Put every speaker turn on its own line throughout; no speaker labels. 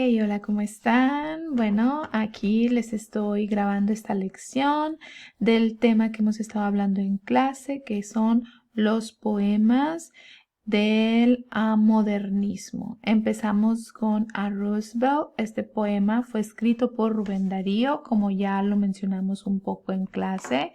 Hey, hola, ¿cómo están? Bueno, aquí les estoy grabando esta lección del tema que hemos estado hablando en clase, que son los poemas del modernismo. Empezamos con A Roosevelt. Este poema fue escrito por Rubén Darío, como ya lo mencionamos un poco en clase,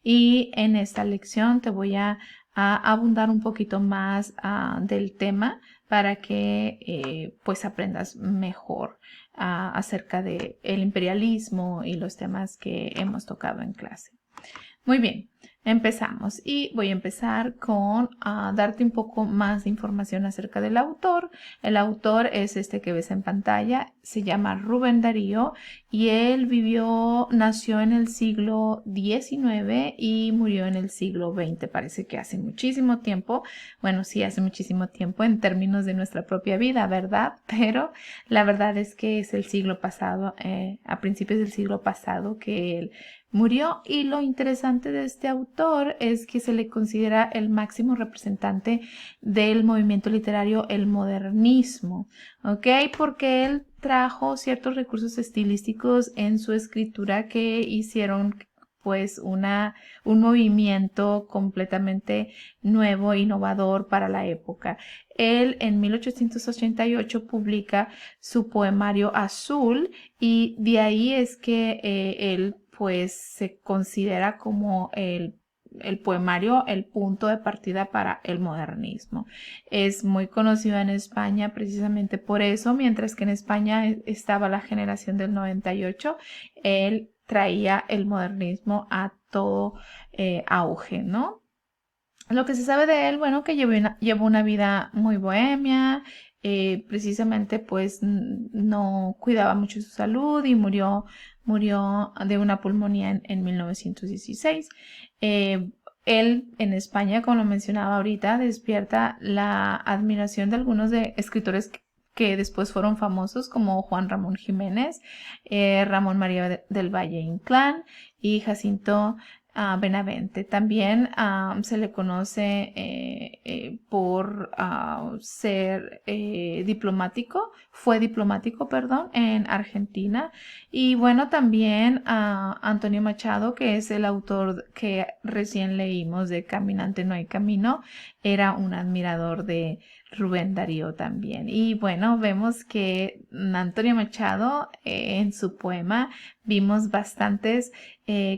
y en esta lección te voy a abundar un poquito más del tema para que pues aprendas mejor acerca de el imperialismo y los temas que hemos tocado en clase. Muy bien, empezamos y voy a empezar con darte un poco más de información acerca del autor. El autor es este que ves en pantalla, se llama Rubén Darío y él nació en el siglo XIX y murió en el siglo XX. Parece que hace muchísimo tiempo, bueno, sí, hace muchísimo tiempo en términos de nuestra propia vida, ¿verdad? Pero la verdad es que es el siglo pasado, a principios del siglo pasado que él murió, y lo interesante de este autor es que se le considera el máximo representante del movimiento literario, el modernismo, ¿ok? Porque él trajo ciertos recursos estilísticos en su escritura que hicieron pues un movimiento completamente nuevo, innovador para la época. Él en 1888 publica su poemario Azul y de ahí es que él pues se considera como el poemario el punto de partida para el modernismo. Es muy conocido en España precisamente por eso, mientras que en España estaba la generación del 98, él traía el modernismo a todo auge, ¿no? Lo que se sabe de él, bueno, que llevó una vida muy bohemia, precisamente pues no cuidaba mucho su salud y murió de una pulmonía en 1916. Él en España, como lo mencionaba ahorita, despierta la admiración de algunos de escritores que después fueron famosos, como Juan Ramón Jiménez, Ramón María del Valle Inclán y Jacinto Benavente. También se le conoce por ser diplomático, fue diplomático, perdón, en Argentina. Y bueno, también Antonio Machado, que es el autor que recién leímos de Caminante no hay camino, era un admirador de Rubén Darío también. Y bueno, vemos que Antonio Machado en su poema vimos bastantes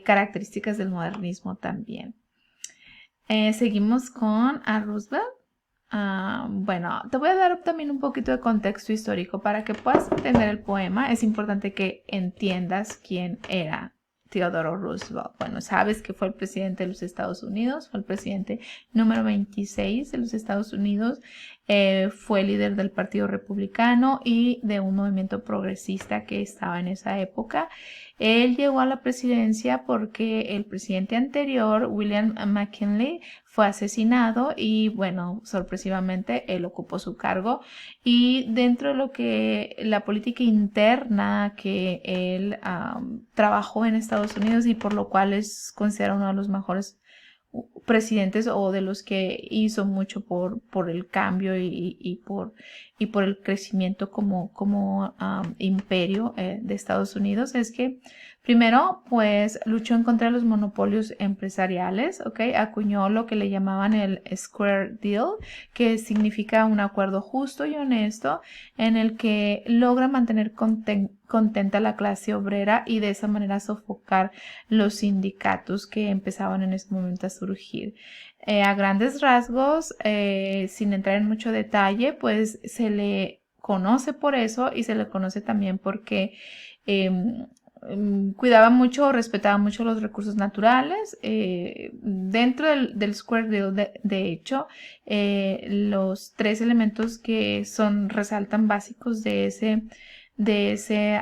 características del modernismo también. Seguimos con a Roosevelt. Bueno, te voy a dar también un poquito de contexto histórico para que puedas entender el poema. Es importante que entiendas quién era Theodore Roosevelt. Bueno, sabes que fue el presidente de los Estados Unidos, fue el presidente número 26 de los Estados Unidos, fue líder del Partido Republicano y de un movimiento progresista que estaba en esa época. Él llegó a la presidencia porque el presidente anterior, William McKinley, fue asesinado y bueno, sorpresivamente él ocupó su cargo, y dentro de lo que la política interna que él trabajó en Estados Unidos y por lo cual es considerado uno de los mejores presidentes o de los que hizo mucho por el cambio y por el crecimiento como imperio de Estados Unidos, es que primero pues luchó en contra de los monopolios empresariales, ¿ok? Acuñó lo que le llamaban el Square Deal, que significa un acuerdo justo y honesto en el que logra mantener contenta a la clase obrera y de esa manera sofocar los sindicatos que empezaban en ese momento a surgir. A grandes rasgos, sin entrar en mucho detalle, pues se le conoce por eso y se le conoce también porque cuidaba mucho, respetaba mucho los recursos naturales. Dentro del Square Deal, de hecho, los tres elementos que resaltan básicos de ese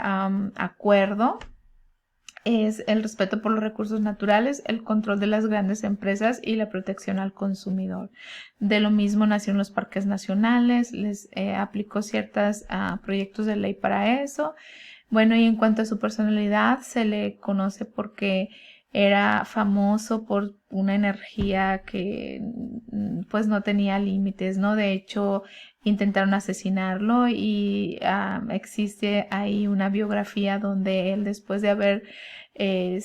acuerdo es el respeto por los recursos naturales, el control de las grandes empresas y la protección al consumidor. De lo mismo nacieron los parques nacionales, les aplicó ciertos proyectos de ley para eso. Bueno, y en cuanto a su personalidad, se le conoce porque era famoso por una energía que pues no tenía límites, ¿no? De hecho, intentaron asesinarlo y existe ahí una biografía donde él, después de haber le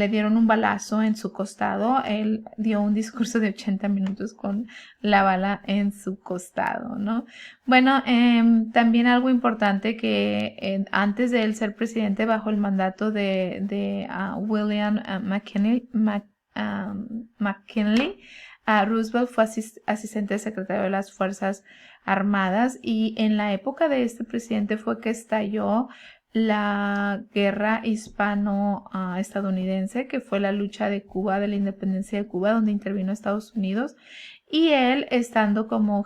dieron un balazo en su costado, él dio un discurso de 80 minutos con la bala en su costado, ¿no? Bueno, también algo importante que antes de él ser presidente bajo el mandato de William McKinley, Roosevelt fue asistente secretario de las Fuerzas Armadas, y en la época de este presidente fue que estalló la guerra hispano-estadounidense, que fue la lucha de Cuba, de la independencia de Cuba, donde intervino Estados Unidos, y él, estando como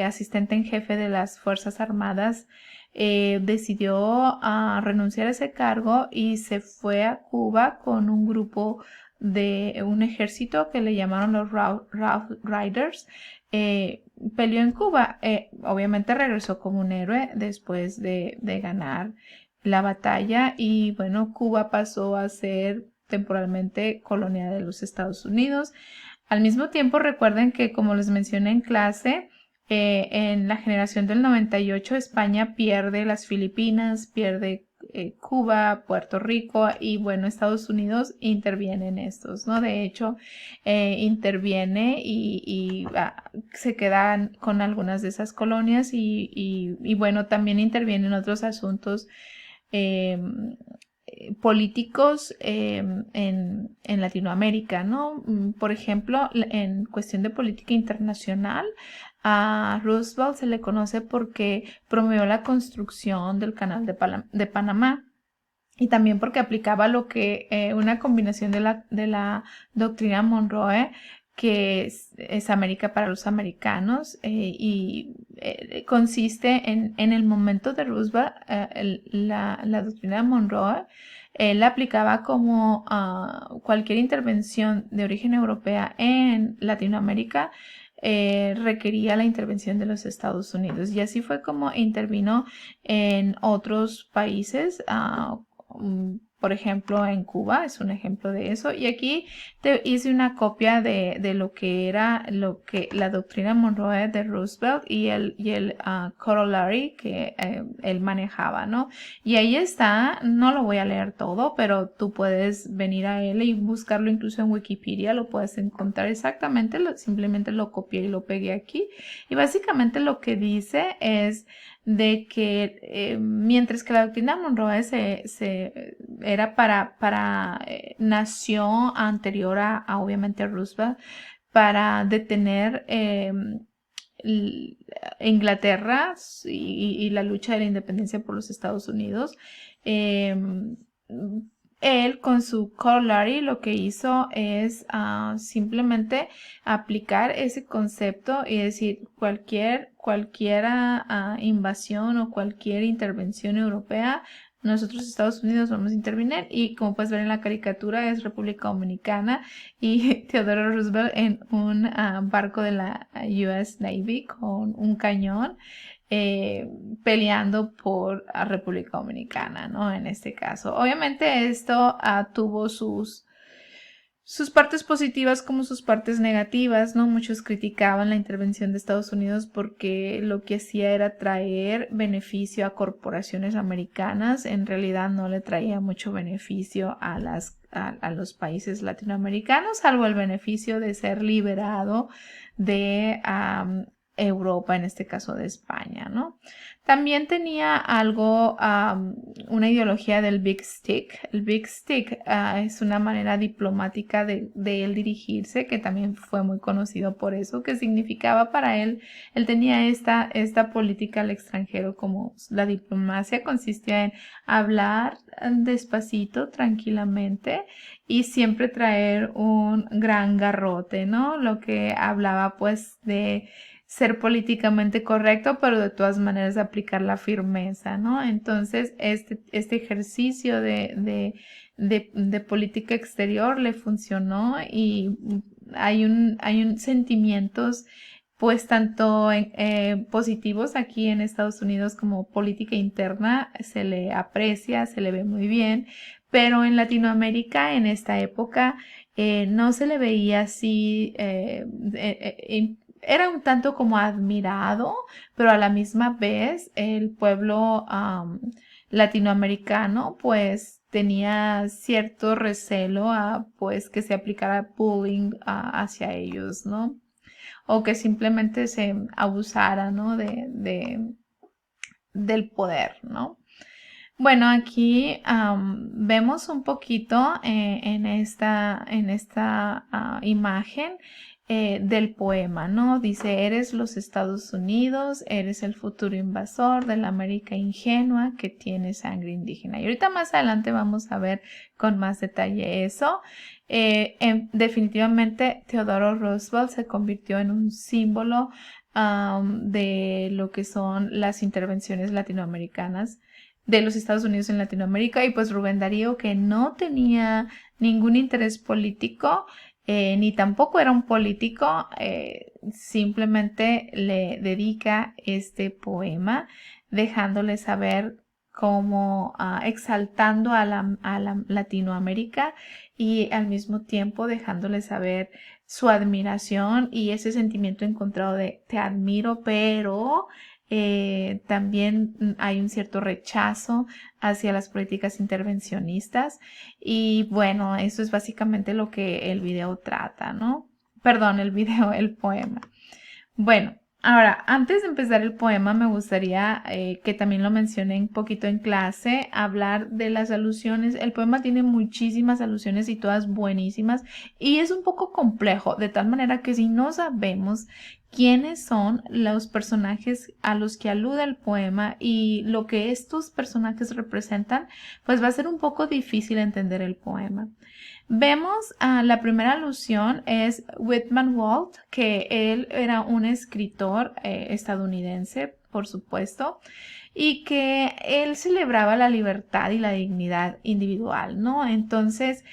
asistente en jefe de las Fuerzas Armadas, decidió renunciar a ese cargo y se fue a Cuba con un grupo de un ejército que le llamaron los Rough Riders. Peleó en Cuba, obviamente regresó como un héroe después de ganar la batalla, y bueno, Cuba pasó a ser temporalmente colonia de los Estados Unidos. Al mismo tiempo, recuerden que, como les mencioné en clase, en la generación del 98, España pierde las Filipinas, pierde Cuba, Puerto Rico, y bueno, Estados Unidos interviene en estos, ¿no? De hecho, interviene y se quedan con algunas de esas colonias y bueno, también interviene en otros asuntos políticos en Latinoamérica, ¿no? Por ejemplo, en cuestión de política internacional, a Roosevelt se le conoce porque promovió la construcción del canal de Panamá, y también porque aplicaba lo que una combinación de la doctrina Monroe, que es América para los americanos, y consiste en el momento de Roosevelt, la doctrina de Monroe. Él la aplicaba como cualquier intervención de origen europea en Latinoamérica requería la intervención de los Estados Unidos, y así fue como intervino en otros países. Por ejemplo, en Cuba es un ejemplo de eso, y aquí te hice una copia de lo que era la doctrina Monroe de Roosevelt y el corollary que él manejaba, ¿no? Y ahí está, no lo voy a leer todo, pero tú puedes venir a él y buscarlo incluso en Wikipedia, lo puedes encontrar exactamente, simplemente lo copié y lo pegué aquí, y básicamente lo que dice es de que mientras que la doctrina Monroe era nació anterior a obviamente Roosevelt para detener Inglaterra y la lucha de la independencia por los Estados Unidos. Él, con su corollary, lo que hizo es simplemente aplicar ese concepto y decir cualquier invasión o cualquier intervención europea, nosotros Estados Unidos vamos a intervenir. Y como puedes ver en la caricatura, es República Dominicana y Theodore Roosevelt en un barco de la US Navy con un cañón, peleando por la República Dominicana, ¿no? En este caso, obviamente esto tuvo sus partes positivas como sus partes negativas, ¿no? Muchos criticaban la intervención de Estados Unidos porque lo que hacía era traer beneficio a corporaciones americanas. En realidad no le traía mucho beneficio a los países latinoamericanos, salvo el beneficio de ser liberado de Europa, en este caso de España, ¿no? También tenía algo, una ideología del Big Stick. El Big Stick es una manera diplomática de él dirigirse, que también fue muy conocido por eso, que significaba para él tenía esta política al extranjero, como la diplomacia consistía en hablar despacito, tranquilamente, y siempre traer un gran garrote, ¿no? Lo que hablaba pues de ser políticamente correcto, pero de todas maneras aplicar la firmeza, ¿no? Entonces, este ejercicio de política exterior le funcionó, y hay un sentimientos pues tanto positivos aquí en Estados Unidos como política interna, se le aprecia, se le ve muy bien, pero en Latinoamérica en esta época no se le veía así era un tanto como admirado, pero a la misma vez el pueblo latinoamericano pues tenía cierto recelo a pues que se aplicara bullying hacia ellos, ¿no? O que simplemente se abusara, ¿no? Del poder, ¿no? Bueno, aquí vemos un poquito en esta imagen del poema, ¿no? Dice, eres los Estados Unidos, eres el futuro invasor de la América ingenua que tiene sangre indígena. Y ahorita más adelante vamos a ver con más detalle eso. Definitivamente Theodore Roosevelt se convirtió en un símbolo de lo que son las intervenciones latinoamericanas de los Estados Unidos en Latinoamérica, y pues Rubén Darío, que no tenía ningún interés político, ni tampoco era un político, simplemente le dedica este poema dejándole saber cómo exaltando a la Latinoamérica y al mismo tiempo dejándole saber su admiración y ese sentimiento encontrado de te admiro, pero también hay un cierto rechazo hacia las políticas intervencionistas, y bueno, eso es básicamente lo que el video trata, ¿no? Perdón, el poema. Bueno, ahora, antes de empezar el poema, me gustaría que también lo mencioné un poquito en clase, hablar de las alusiones. El poema tiene muchísimas alusiones y todas buenísimas, y es un poco complejo, de tal manera que si no sabemos quiénes son los personajes a los que alude el poema y lo que estos personajes representan, pues va a ser un poco difícil entender el poema. Vemos la primera alusión es Whitman Walt, que él era un escritor estadounidense, por supuesto, y que él celebraba la libertad y la dignidad individual, ¿no? Entonces,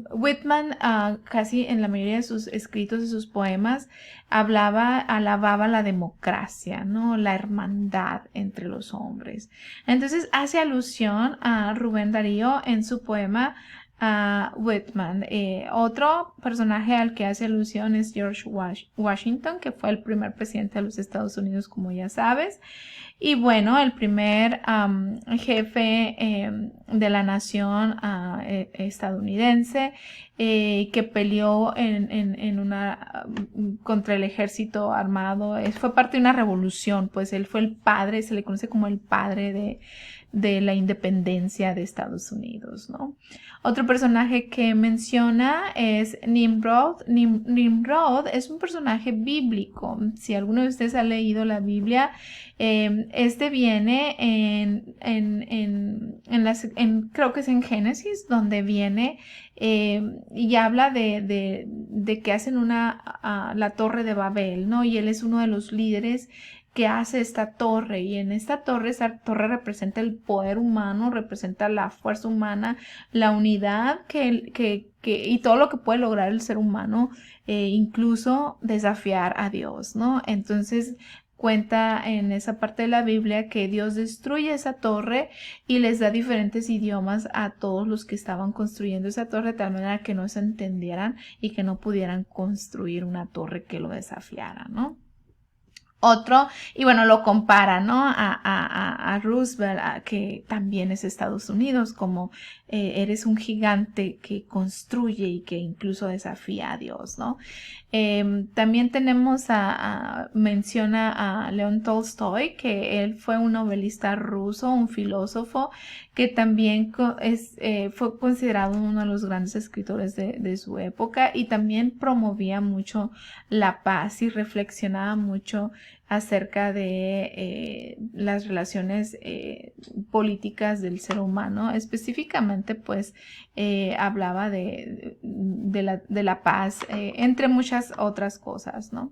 Whitman casi en la mayoría de sus escritos y sus poemas alababa la democracia, ¿no? La hermandad entre los hombres. Entonces hace alusión a Rubén Darío en su poema Whitman. Otro personaje al que hace alusión es George Washington, que fue el primer presidente de los Estados Unidos, como ya sabes. Y bueno, el primer jefe de la nación estadounidense que peleó contra el ejército armado, fue parte de una revolución, pues él fue el padre, se le conoce como el padre de la independencia de Estados Unidos, ¿no? Otro personaje que menciona es Nimrod. Nimrod es un personaje bíblico. Si alguno de ustedes ha leído la Biblia, este viene creo que es en Génesis, donde viene y habla de que hacen la torre de Babel, ¿no? Y él es uno de los líderes que hace esta torre, y en esta torre representa el poder humano, representa la fuerza humana, la unidad y todo lo que puede lograr el ser humano, incluso desafiar a Dios, ¿no? Entonces cuenta en esa parte de la Biblia que Dios destruye esa torre y les da diferentes idiomas a todos los que estaban construyendo esa torre, de tal manera que no se entendieran y que no pudieran construir una torre que lo desafiara, ¿no? Otro, y bueno, lo compara, ¿no? A Roosevelt, que también es Estados Unidos, como eres un gigante que construye y que incluso desafía a Dios, ¿no? También tenemos menciona a León Tolstoy, que él fue un novelista ruso, un filósofo, que también fue considerado uno de los grandes escritores de su época, y también promovía mucho la paz y reflexionaba mucho acerca de las relaciones políticas del ser humano. Específicamente pues hablaba de la paz, entre muchas otras cosas, ¿no?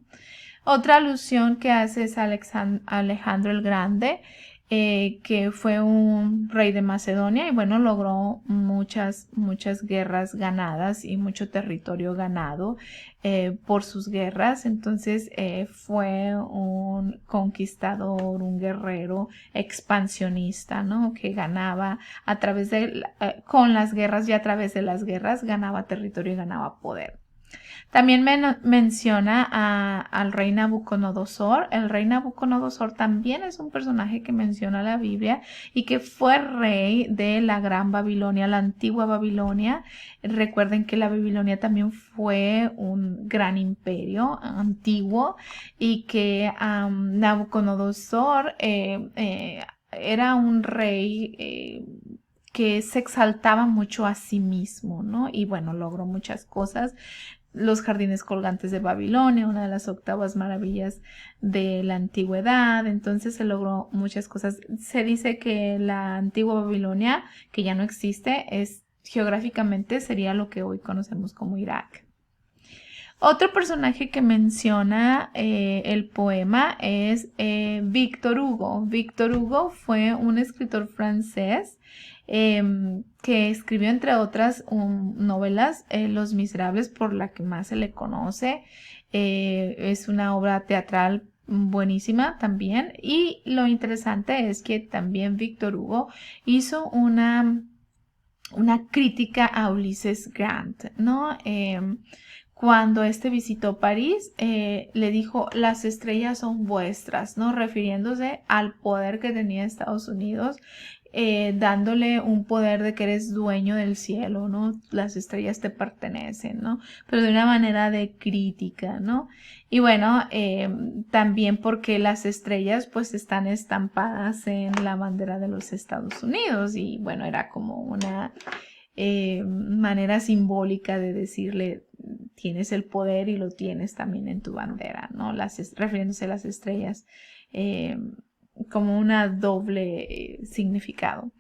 Otra alusión que hace es Alejandro el Grande, que fue un rey de Macedonia y bueno, logró muchas guerras ganadas y mucho territorio ganado por sus guerras. Entonces fue un conquistador, un guerrero expansionista, ¿no? Que ganaba con las guerras, y a través de las guerras ganaba territorio y ganaba poder. También menciona al rey Nabucodonosor. El rey Nabucodonosor también es un personaje que menciona la Biblia y que fue rey de la Gran Babilonia, la antigua Babilonia. Recuerden que la Babilonia también fue un gran imperio antiguo y que Nabucodonosor era un rey que se exaltaba mucho a sí mismo, ¿no? Y bueno, logró muchas cosas. Los jardines colgantes de Babilonia, una de las octavas maravillas de la antigüedad. Entonces se logró muchas cosas. Se dice que la antigua Babilonia, que ya no existe, geográficamente sería lo que hoy conocemos como Irak. Otro personaje que menciona el poema es Victor Hugo. Victor Hugo fue un escritor francés que escribió, entre otras novelas, Los Miserables, por la que más se le conoce. Es una obra teatral buenísima también. Y lo interesante es que también Victor Hugo hizo una crítica a Ulises Grant, ¿no? Cuando visitó París, le dijo, las estrellas son vuestras, ¿no? Refiriéndose al poder que tenía Estados Unidos, dándole un poder de que eres dueño del cielo, ¿no? Las estrellas te pertenecen, ¿no? Pero de una manera de crítica, ¿no? Y bueno, también porque las estrellas pues están estampadas en la bandera de los Estados Unidos y bueno, era como una manera simbólica de decirle, tienes el poder y lo tienes también en tu bandera, ¿no? Refiriéndose a las estrellas como una doble significado.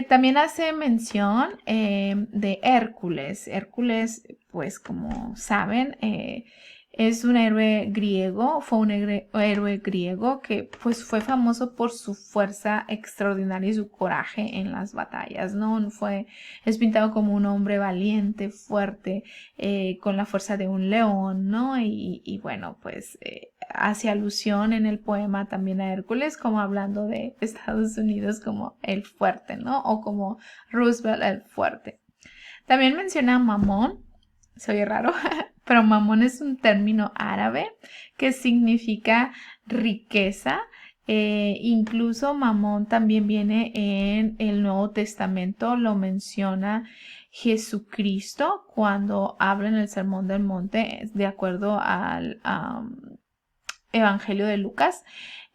También hace mención de Hércules. Hércules, pues como saben, es un héroe griego, fue un héroe griego que pues fue famoso por su fuerza extraordinaria y su coraje en las batallas, ¿no? Es pintado como un hombre valiente, fuerte, con la fuerza de un león, ¿no? Y bueno, pues hace alusión en el poema también a Hércules, como hablando de Estados Unidos como el fuerte, ¿no? O como Roosevelt el fuerte. También menciona a Mamón, se oye raro, pero Mamón es un término árabe que significa riqueza. Incluso Mamón también viene en el Nuevo Testamento, lo menciona Jesucristo cuando habla en el Sermón del Monte, de acuerdo al Evangelio de Lucas.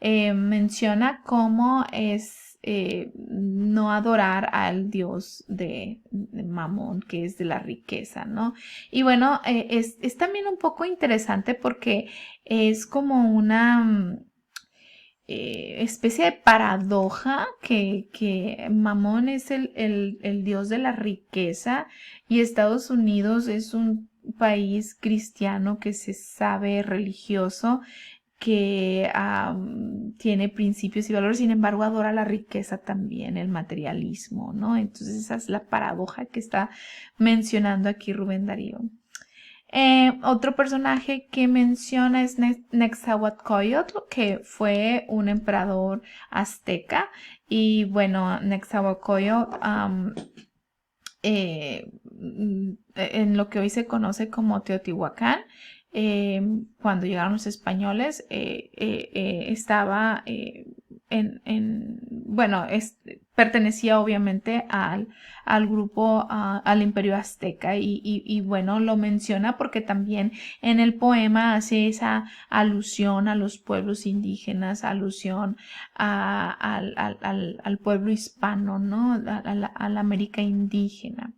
Menciona cómo es no adorar al Dios de Mamón, que es de la riqueza, ¿no? Y bueno, es también un poco interesante porque es como una especie de paradoja que Mamón es el dios de la riqueza y Estados Unidos es un país cristiano que se sabe religioso, que tiene principios y valores, sin embargo adora la riqueza también, el materialismo, ¿no? Entonces esa es la paradoja que está mencionando aquí Rubén Darío. Otro personaje que menciona es Nezahualcóyotl, que fue un emperador azteca. Y bueno, Nezahualcóyotl en lo que hoy se conoce como Teotihuacán, cuando llegaron los españoles, estaba bueno, pertenecía obviamente al grupo, al imperio azteca y bueno, lo menciona porque también en el poema hace esa alusión a los pueblos indígenas, alusión al pueblo hispano, ¿no? A la América indígena.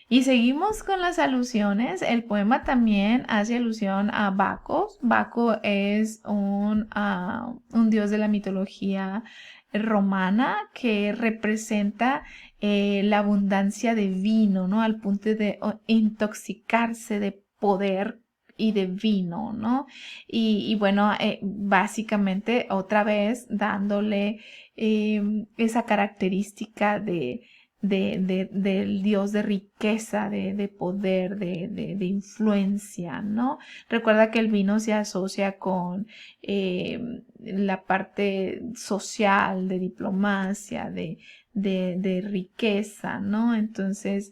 Y seguimos con las alusiones. El poema también hace alusión a Baco. Baco es un dios de la mitología romana que representa la abundancia de vino, ¿no? Al punto de intoxicarse de poder y de vino, ¿no? Y bueno, básicamente otra vez dándole esa característica del dios de riqueza, de poder, de influencia, ¿no? Recuerda que el vino se asocia con la parte social, de diplomacia, de de riqueza, ¿no? Entonces,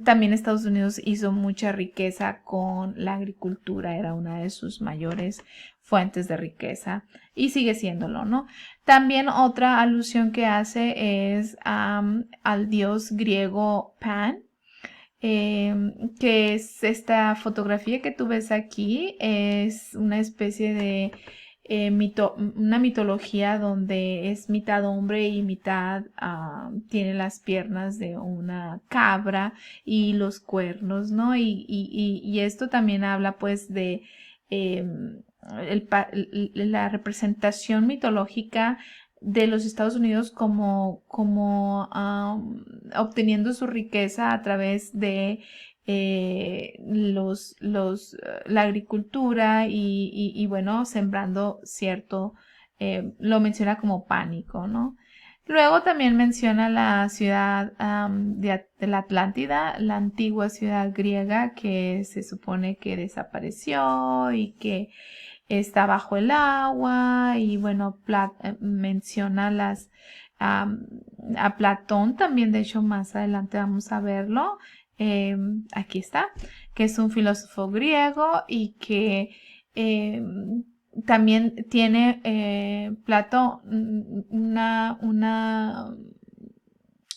también Estados Unidos hizo mucha riqueza con la agricultura, era una de sus mayores fuentes de riqueza y sigue siéndolo, ¿no? También otra alusión que hace es al dios griego Pan, que es esta fotografía que tú ves aquí, es una especie de una mitología donde es mitad hombre y mitad tiene las piernas de una cabra y los cuernos, ¿no? Y esto también habla pues de la representación mitológica de los Estados Unidos como obteniendo su riqueza a través de la agricultura y bueno, sembrando cierto, lo menciona como pánico, ¿no? Luego también menciona la ciudad de la Atlántida, la antigua ciudad griega que se supone que desapareció y que está bajo el agua y bueno, menciona a Platón también, de hecho más adelante vamos a verlo, aquí está, que es un filósofo griego y que también tiene Platón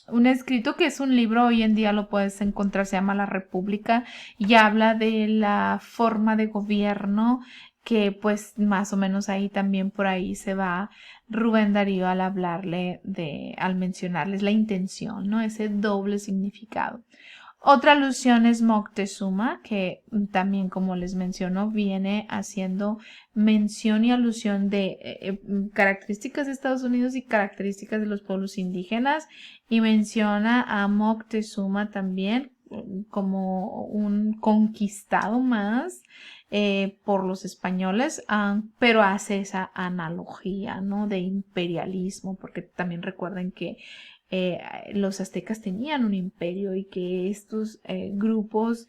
un escrito que es un libro, hoy en día lo puedes encontrar, se llama La República y habla de la forma de gobierno que pues más o menos ahí también por ahí se va Rubén Darío al al mencionarles la intención, ¿no? Ese doble significado. Otra alusión es Moctezuma, que también, como les menciono, viene haciendo mención y alusión de características de Estados Unidos y características de los pueblos indígenas, y menciona a Moctezuma también como un conquistado más por los españoles, pero hace esa analogía, ¿no? De imperialismo, porque también recuerden que los aztecas tenían un imperio y que estos grupos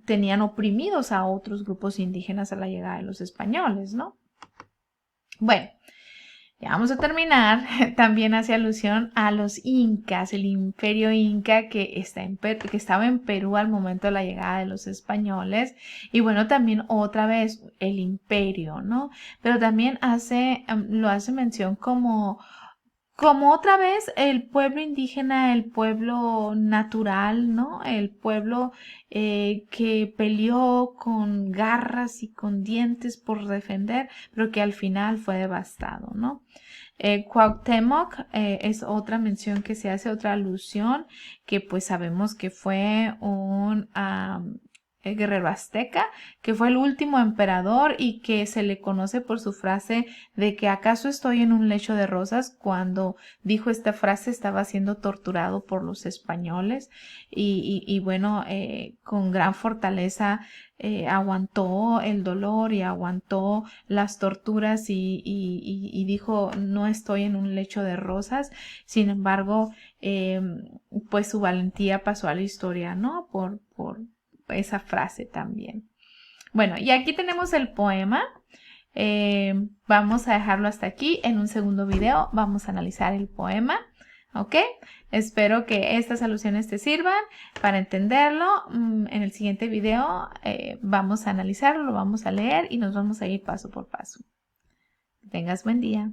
tenían oprimidos a otros grupos indígenas a la llegada de los españoles, ¿no? Bueno, ya vamos a terminar. También hace alusión a los incas, el imperio inca que estaba en Perú al momento de la llegada de los españoles. Y bueno, también otra vez el imperio, ¿no? Pero también lo hace mención como otra vez el pueblo indígena, el pueblo natural, ¿no? El pueblo que peleó con garras y con dientes por defender, pero que al final fue devastado, ¿no? Cuauhtémoc es otra mención que se hace, otra alusión, que pues sabemos que fue un guerrero azteca, que fue el último emperador y que se le conoce por su frase de que ¿acaso estoy en un lecho de rosas? Cuando dijo esta frase estaba siendo torturado por los españoles y bueno, con gran fortaleza aguantó el dolor y aguantó las torturas y dijo no estoy en un lecho de rosas. Sin embargo, pues su valentía pasó a la historia, ¿no? Por esa frase también. Bueno, y aquí tenemos el poema. Vamos a dejarlo hasta aquí. En un segundo video vamos a analizar el poema. ¿Ok? Espero que estas alusiones te sirvan para entenderlo. En el siguiente video vamos a analizarlo, lo vamos a leer y nos vamos a ir paso por paso. Que tengas buen día.